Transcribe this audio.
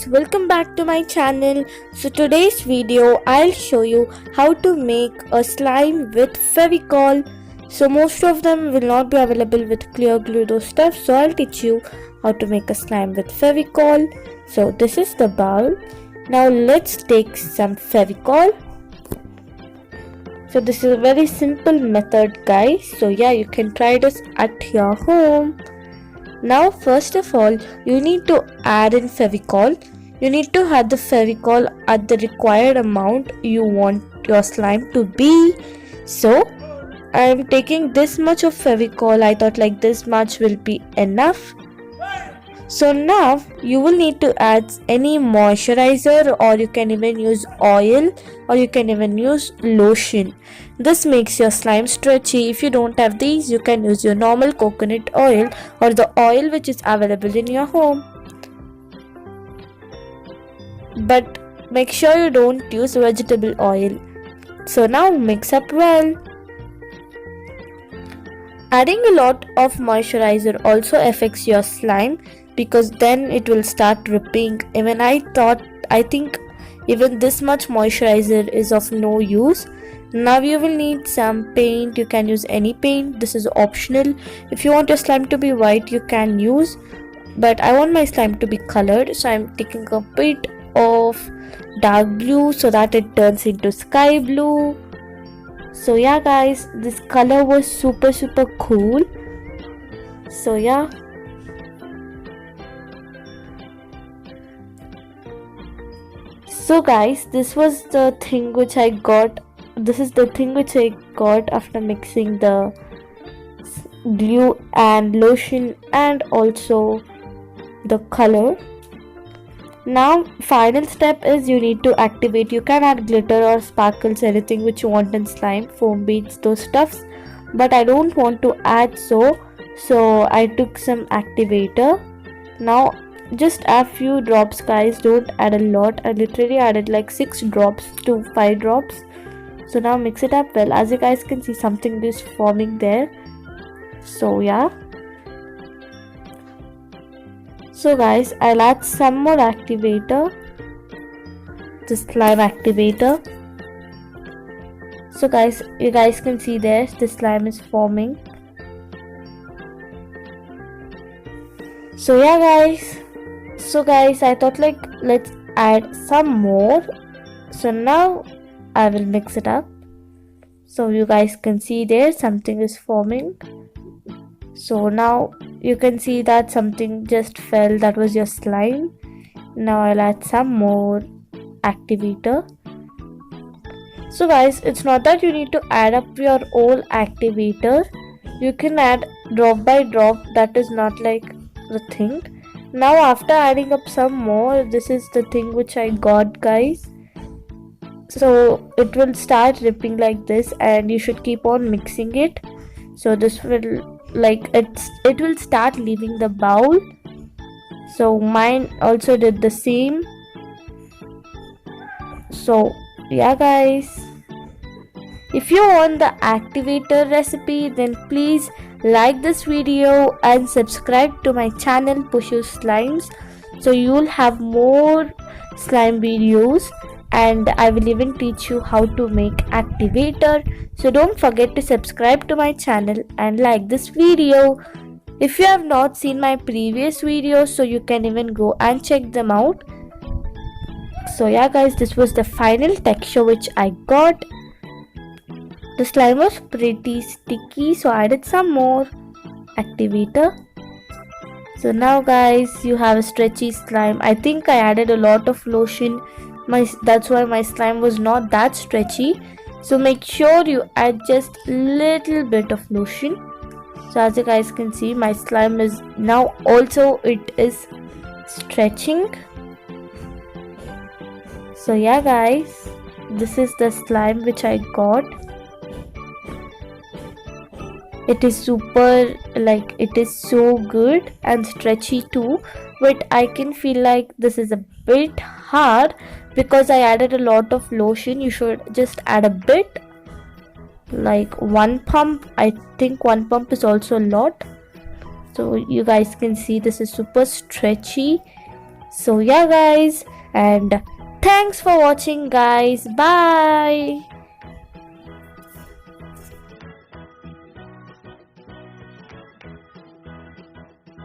welcome back to my channel. So today's video I'll show you how to make a slime with Fevicol. So most of them will not be available with clear glue, those stuff, so I'll teach you how to make a slime with Fevicol. So this is the bowl. Now let's take some Fevicol. So this is a very simple method, guys. So yeah, you can try this at your home. Now first of all, you need to add in Fevicol. You need to add the Fevicol at the required amount you want your slime to be. So I am taking this much of Fevicol. I thought like this much will be enough. So now you will need to add any moisturizer, or you can even use oil, or you can even use lotion. This makes your slime stretchy. If you don't have these, you can use your normal coconut oil or the oil which is available in your home. But make sure you don't use vegetable oil. So now mix up well. Adding a lot of moisturizer also affects your slime, because then it will start dripping. I think even this much moisturizer is of no use. Now you will need some paint. You can use any paint. This is optional. If you want your slime to be white, you can use, but I want my slime to be colored, so I'm taking a bit of dark blue so that it turns into sky blue. So yeah guys, this color was super cool. So yeah, so guys, this was the thing which I got. This is the thing which I got after mixing the glue and lotion and also the color. Now final step is you need to activate. You can add glitter or sparkles, anything which you want in slime, foam beads, those stuffs, but I don't want to add, so I took some activator. Now just add few drops, guys, don't add a lot. I literally added like 6 drops to 5 drops. So now mix it up well. As you guys can see, something is forming there. So yeah, so guys, I'll add some more activator, the slime activator. So guys, you guys can see there, the slime is forming. So yeah guys, I thought like let's add some more. So now I will mix it up. So you guys can see there, something is forming. So now you can see that something just fell, that was your slime. Now I'll add some more activator. So guys, it's not that you need to add up your whole activator. You can add drop by drop, that is not like the thing. Now after adding up some more, this is the thing which I got, guys. So it will start dripping like this, and you should keep on mixing it. So this will like it will start leaving the bowl. So mine also did the same. So yeah guys, if you want the activator recipe, then please like this video and subscribe to my channel Pushu Slimes, so you will have more slime videos, and I will even teach you how to make activator. So don't forget to subscribe to my channel and like this video. If you have not seen my previous videos, so you can even go and check them out. So yeah guys, this was the final texture which I got. The slime was pretty sticky, so I added some more activator. So now guys, you have a stretchy slime. I think I added a lot of lotion. That's why my slime was not that stretchy. So make sure you add just little bit of lotion. So as you guys can see, my slime is now also it is stretching. So yeah guys, this is the slime which I got. It is super, like it is so good and stretchy too, but I can feel like this is a bit hard because I added a lot of lotion. You should just add a bit, like 1 pump. I think 1 pump is also a lot. So you guys can see this is super stretchy So yeah guys, and thanks for watching guys. Bye.